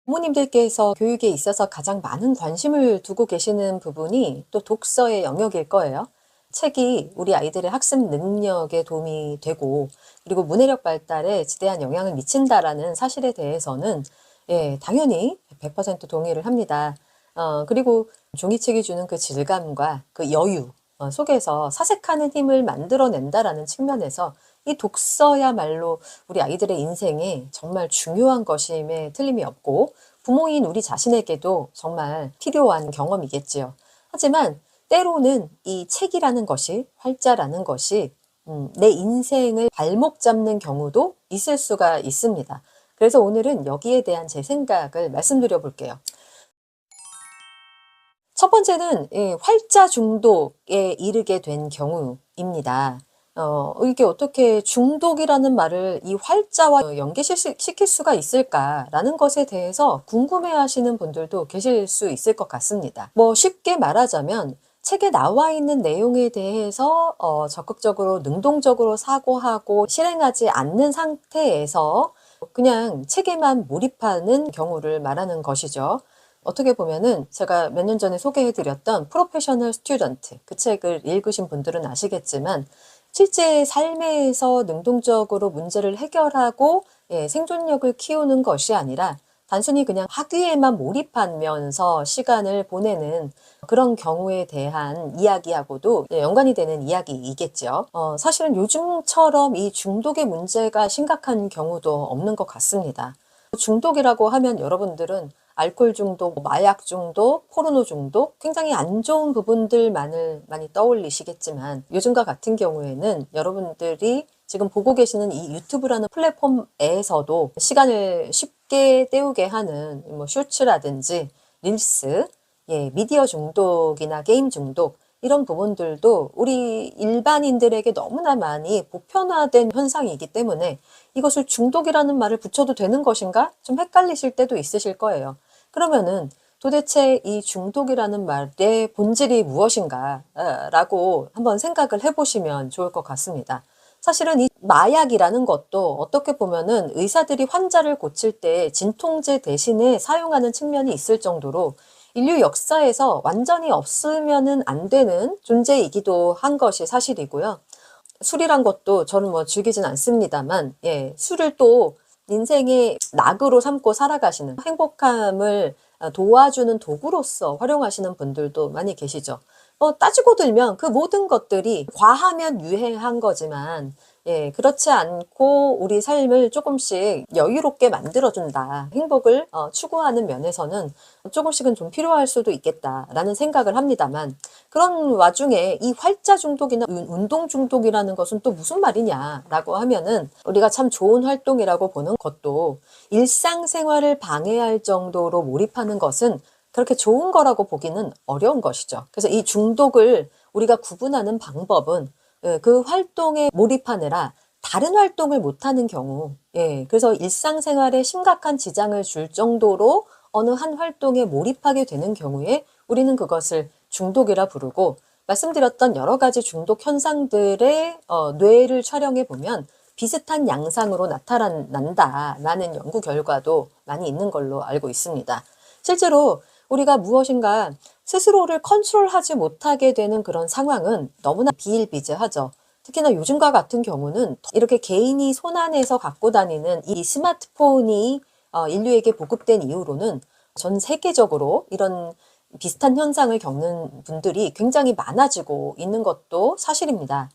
부모님들께서 교육에 있어서 가장 많은 관심을 두고 계시는 부분이 또 독서의 영역일 거예요. 책이 우리 아이들의 학습 능력에 도움이 되고 그리고 문해력 발달에 지대한 영향을 미친다라는 사실에 대해서는 당연히 100% 동의를 합니다. 그리고 종이책이 주는 그 질감과 그 여유 속에서 사색하는 힘을 만들어낸다라는 측면에서 이 독서야말로 우리 아이들의 인생에 정말 중요한 것임에 틀림이 없고 부모인 우리 자신에게도 정말 필요한 경험이겠지요. 하지만 때로는 이 책이라는 것이, 활자라는 것이 내 인생을 발목 잡는 경우도 있을 수가 있습니다. 그래서 오늘은 여기에 대한 제 생각을 말씀드려 볼게요. 첫 번째는 활자 중독에 이르게 된 경우입니다. 이게 어떻게 중독이라는 말을 이 활자와 연계시킬 수가 있을까라는 것에 대해서 궁금해하시는 분들도 계실 수 있을 것 같습니다. 뭐 쉽게 말하자면 책에 나와 있는 내용에 대해서 적극적으로 능동적으로 사고하고 실행하지 않는 상태에서 그냥 책에만 몰입하는 경우를 말하는 것이죠. 어떻게 보면은 제가 몇 년 전에 소개해 드렸던 프로페셔널 스튜던트 그 책을 읽으신 분들은 아시겠지만 실제 삶에서 능동적으로 문제를 해결하고 생존력을 키우는 것이 아니라 단순히 그냥 학위에만 몰입하면서 시간을 보내는 그런 경우에 대한 이야기하고도 연관이 되는 이야기이겠죠. 사실은 요즘처럼 이 중독의 문제가 심각한 경우도 없는 것 같습니다. 중독이라고 하면 여러분들은 알코올 중독, 마약 중독, 포르노 중독 굉장히 안 좋은 부분들만을 많이 떠올리시겠지만 요즘과 같은 경우에는 여러분들이 지금 보고 계시는 이 유튜브라는 플랫폼에서도 시간을 쉽게 때우게 하는 뭐 쇼츠라든지 릴스, 미디어 중독이나 게임 중독 이런 부분들도 우리 일반인들에게 너무나 많이 보편화된 현상이기 때문에 이것을 중독이라는 말을 붙여도 되는 것인가? 좀 헷갈리실 때도 있으실 거예요. 그러면은 도대체 이 중독이라는 말의 본질이 무엇인가? 라고 한번 생각을 해보시면 좋을 것 같습니다. 사실은 이 마약이라는 것도 어떻게 보면은 의사들이 환자를 고칠 때 진통제 대신에 사용하는 측면이 있을 정도로 인류 역사에서 완전히 없으면은 안 되는 존재이기도 한 것이 사실이고요. 술이란 것도 저는 뭐 즐기진 않습니다만, 술을 또 인생의 낙으로 삼고 살아가시는 행복함을 도와주는 도구로서 활용하시는 분들도 많이 계시죠. 따지고 들면 그 모든 것들이 과하면 유해한 거지만, 그렇지 않고 우리 삶을 조금씩 여유롭게 만들어준다. 행복을 추구하는 면에서는 조금씩은 좀 필요할 수도 있겠다라는 생각을 합니다만, 그런 와중에 이 활자 중독이나 운동 중독이라는 것은 또 무슨 말이냐라고 하면은 우리가 참 좋은 활동이라고 보는 것도 일상생활을 방해할 정도로 몰입하는 것은 그렇게 좋은 거라고 보기는 어려운 것이죠. 그래서 이 중독을 우리가 구분하는 방법은 그 활동에 몰입하느라 다른 활동을 못하는 경우, 그래서 일상생활에 심각한 지장을 줄 정도로 어느 한 활동에 몰입하게 되는 경우에 우리는 그것을 중독이라 부르고, 말씀드렸던 여러 가지 중독 현상들의 뇌를 촬영해 보면 비슷한 양상으로 나타난다라는 연구 결과도 많이 있는 걸로 알고 있습니다. 실제로 우리가 무엇인가 스스로를 컨트롤하지 못하게 되는 그런 상황은 너무나 비일비재하죠. 특히나 요즘과 같은 경우는 이렇게 개인이 손안에서 갖고 다니는 이 스마트폰이 인류에게 보급된 이후로는 전 세계적으로 이런 비슷한 현상을 겪는 분들이 굉장히 많아지고 있는 것도 사실입니다.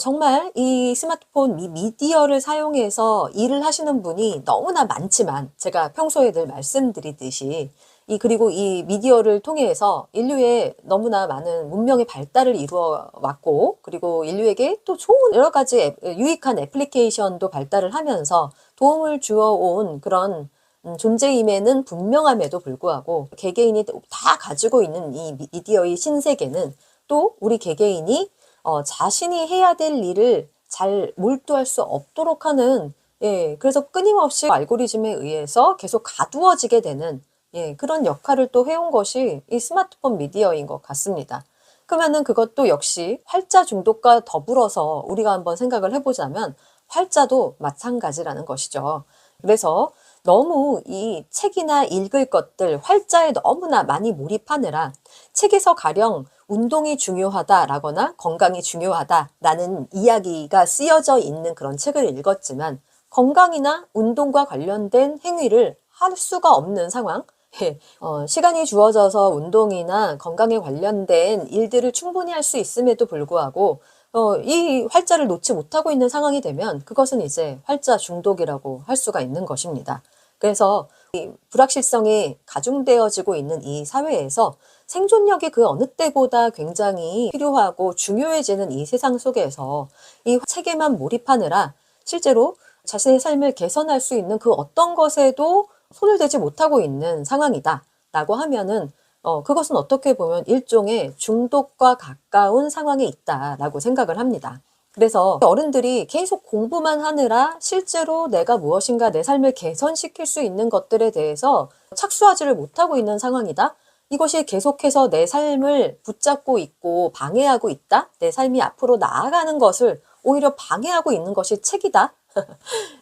정말 이 스마트폰 미디어를 사용해서 일을 하시는 분이 너무나 많지만 제가 평소에 늘 말씀드리듯이 그리고 이 미디어를 통해서 인류의 너무나 많은 문명의 발달을 이루어 왔고 그리고 인류에게 또 좋은 여러 가지 유익한 애플리케이션도 발달을 하면서 도움을 주어 온 그런 존재임에는 분명함에도 불구하고 개개인이 다 가지고 있는 이 미디어의 신세계는 또 우리 개개인이 자신이 해야 될 일을 잘 몰두할 수 없도록 하는 그래서 끊임없이 알고리즘에 의해서 계속 가두어지게 되는 그런 역할을 또 해온 것이 이 스마트폰 미디어인 것 같습니다. 그러면은 그것도 역시 활자 중독과 더불어서 우리가 한번 생각을 해보자면 활자도 마찬가지라는 것이죠. 그래서 너무 이 책이나 읽을 것들, 활자에 너무나 많이 몰입하느라 책에서 가령 운동이 중요하다라거나 건강이 중요하다라는 이야기가 쓰여져 있는 그런 책을 읽었지만 건강이나 운동과 관련된 행위를 할 수가 없는 상황. 예, 시간이 주어져서 운동이나 건강에 관련된 일들을 충분히 할 수 있음에도 불구하고 이 활자를 놓지 못하고 있는 상황이 되면 그것은 이제 활자 중독이라고 할 수가 있는 것입니다. 그래서 이 불확실성이 가중되어지고 있는 이 사회에서 생존력이 그 어느 때보다 굉장히 필요하고 중요해지는 이 세상 속에서 이 책에만 몰입하느라 실제로 자신의 삶을 개선할 수 있는 그 어떤 것에도 손을 대지 못하고 있는 상황이다라고 하면은 그것은 어떻게 보면 일종의 중독과 가까운 상황에 있다라고 생각을 합니다. 그래서 어른들이 계속 공부만 하느라 실제로 내가 무엇인가 내 삶을 개선시킬 수 있는 것들에 대해서 착수하지를 못하고 있는 상황이다. 이것이 계속해서 내 삶을 붙잡고 있고 방해하고 있다. 내 삶이 앞으로 나아가는 것을 오히려 방해하고 있는 것이 책이다.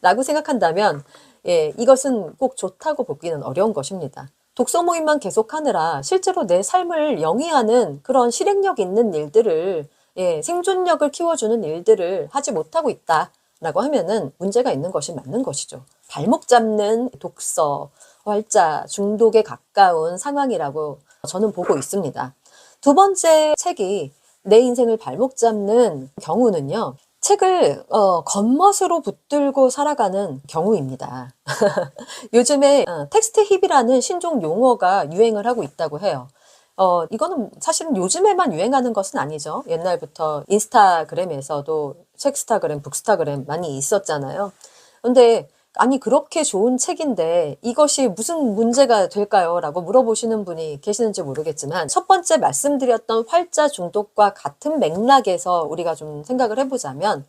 라고 생각한다면 예, 이것은 꼭 좋다고 보기는 어려운 것입니다. 독서 모임만 계속하느라 실제로 내 삶을 영위하는 그런 실행력 있는 일들을 예, 생존력을 키워주는 일들을 하지 못하고 있다라고 하면은 문제가 있는 것이 맞는 것이죠. 발목 잡는 독서, 활자, 중독에 가까운 상황이라고 저는 보고 있습니다. 두 번째 책이 내 인생을 발목 잡는 경우는요. 책을 겉멋으로 붙들고 살아가는 경우입니다. 요즘에 텍스트 힙이라는 신종 용어가 유행을 하고 있다고 해요. 이거는 사실은 요즘에만 유행하는 것은 아니죠. 옛날부터 인스타그램에서도 책스타그램, 북스타그램 많이 있었잖아요. 근데 아니 그렇게 좋은 책인데 이것이 무슨 문제가 될까요? 라고 물어보시는 분이 계시는지 모르겠지만 첫 번째 말씀드렸던 활자 중독과 같은 맥락에서 우리가 좀 생각을 해보자면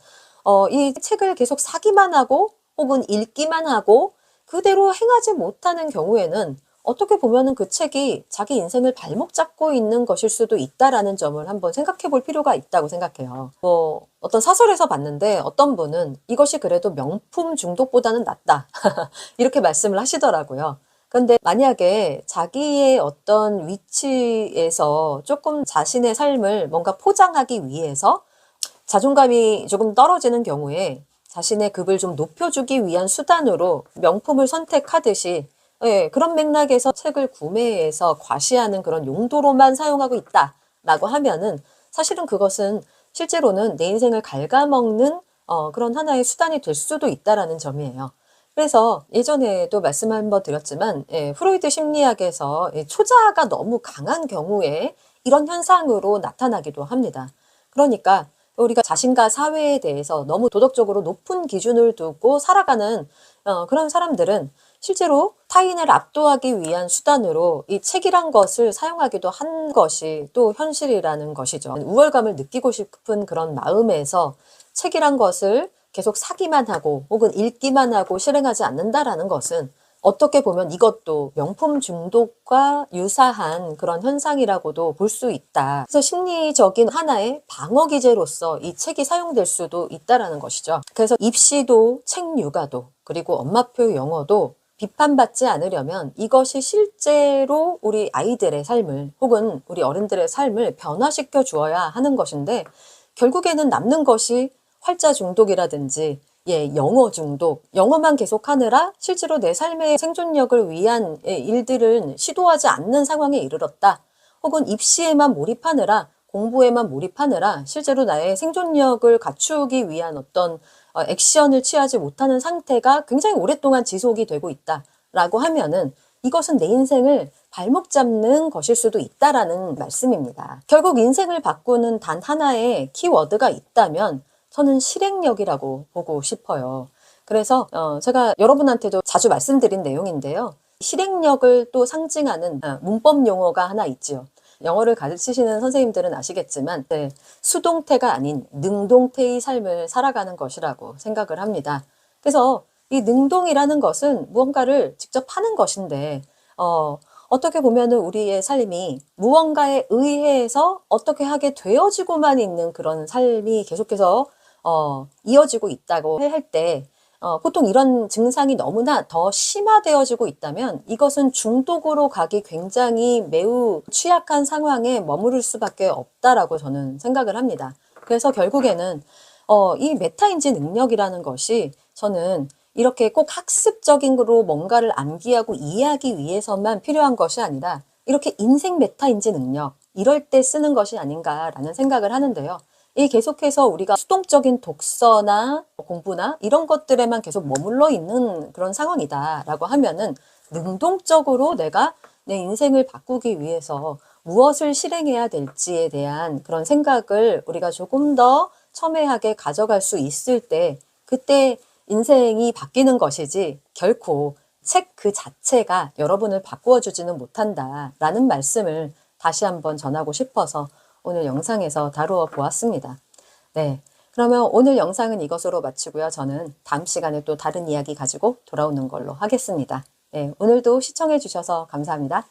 이 책을 계속 사기만 하고 혹은 읽기만 하고 그대로 행하지 못하는 경우에는 어떻게 보면은 그 책이 자기 인생을 발목 잡고 있는 것일 수도 있다라는 점을 한번 생각해 볼 필요가 있다고 생각해요. 어떤 사설에서 봤는데 어떤 분은 이것이 그래도 명품 중독보다는 낫다. 이렇게 말씀을 하시더라고요. 그런데 만약에 자기의 어떤 위치에서 조금 자신의 삶을 뭔가 포장하기 위해서 자존감이 조금 떨어지는 경우에 자신의 급을 좀 높여주기 위한 수단으로 명품을 선택하듯이 예, 그런 맥락에서 책을 구매해서 과시하는 그런 용도로만 사용하고 있다라고 하면은 사실은 그것은 실제로는 내 인생을 갉아먹는 그런 하나의 수단이 될 수도 있다라는 점이에요. 그래서 예전에도 말씀 한번 드렸지만 예, 프로이드 심리학에서 초자아가 너무 강한 경우에 이런 현상으로 나타나기도 합니다. 그러니까 우리가 자신과 사회에 대해서 너무 도덕적으로 높은 기준을 두고 살아가는 그런 사람들은 실제로 타인을 압도하기 위한 수단으로 이 책이란 것을 사용하기도 한 것이 또 현실이라는 것이죠. 우월감을 느끼고 싶은 그런 마음에서 책이란 것을 계속 사기만 하고 혹은 읽기만 하고 실행하지 않는다라는 것은 어떻게 보면 이것도 명품 중독과 유사한 그런 현상이라고도 볼 수 있다. 그래서 심리적인 하나의 방어 기제로서 이 책이 사용될 수도 있다라는 것이죠. 그래서 입시도 책 육아도 그리고 엄마표 영어도 비판받지 않으려면 이것이 실제로 우리 아이들의 삶을 혹은 우리 어른들의 삶을 변화시켜 주어야 하는 것인데 결국에는 남는 것이 활자 중독이라든지 예, 영어 중독, 영어만 계속하느라 실제로 내 삶의 생존력을 위한 일들은 시도하지 않는 상황에 이르렀다. 혹은 입시에만 몰입하느라 공부에만 몰입하느라 실제로 나의 생존력을 갖추기 위한 어떤 액션을 취하지 못하는 상태가 굉장히 오랫동안 지속이 되고 있다라고 하면은 이것은 내 인생을 발목 잡는 것일 수도 있다라는 말씀입니다. 결국 인생을 바꾸는 단 하나의 키워드가 있다면 저는 실행력이라고 보고 싶어요. 그래서 제가 여러분한테도 자주 말씀드린 내용인데요. 실행력을 또 상징하는 문법 용어가 하나 있지요. 영어를 가르치시는 선생님들은 아시겠지만 네, 수동태가 아닌 능동태의 삶을 살아가는 것이라고 생각을 합니다. 그래서 이 능동이라는 것은 무언가를 직접 하는 것인데 어떻게 보면은 우리의 삶이 무언가에 의해서 어떻게 하게 되어지고만 있는 그런 삶이 계속해서 이어지고 있다고 할 때 보통 이런 증상이 너무나 더 심화되어지고 있다면 이것은 중독으로 가기 굉장히 매우 취약한 상황에 머무를 수밖에 없다라고 저는 생각을 합니다. 그래서 결국에는 이 메타인지 능력이라는 것이 저는 이렇게 꼭 학습적인 거로 뭔가를 암기하고 이해하기 위해서만 필요한 것이 아니라 이렇게 인생 메타인지 능력, 이럴 때 쓰는 것이 아닌가라는 생각을 하는데요. 이 계속해서 우리가 수동적인 독서나 공부나 이런 것들에만 계속 머물러 있는 그런 상황이다라고 하면은 능동적으로 내가 내 인생을 바꾸기 위해서 무엇을 실행해야 될지에 대한 그런 생각을 우리가 조금 더 첨예하게 가져갈 수 있을 때 그때 인생이 바뀌는 것이지 결코 책 그 자체가 여러분을 바꾸어 주지는 못한다라는 말씀을 다시 한번 전하고 싶어서 오늘 영상에서 다루어 보았습니다. 네. 그러면 오늘 영상은 이것으로 마치고요. 저는 다음 시간에 또 다른 이야기 가지고 돌아오는 걸로 하겠습니다. 네. 오늘도 시청해 주셔서 감사합니다.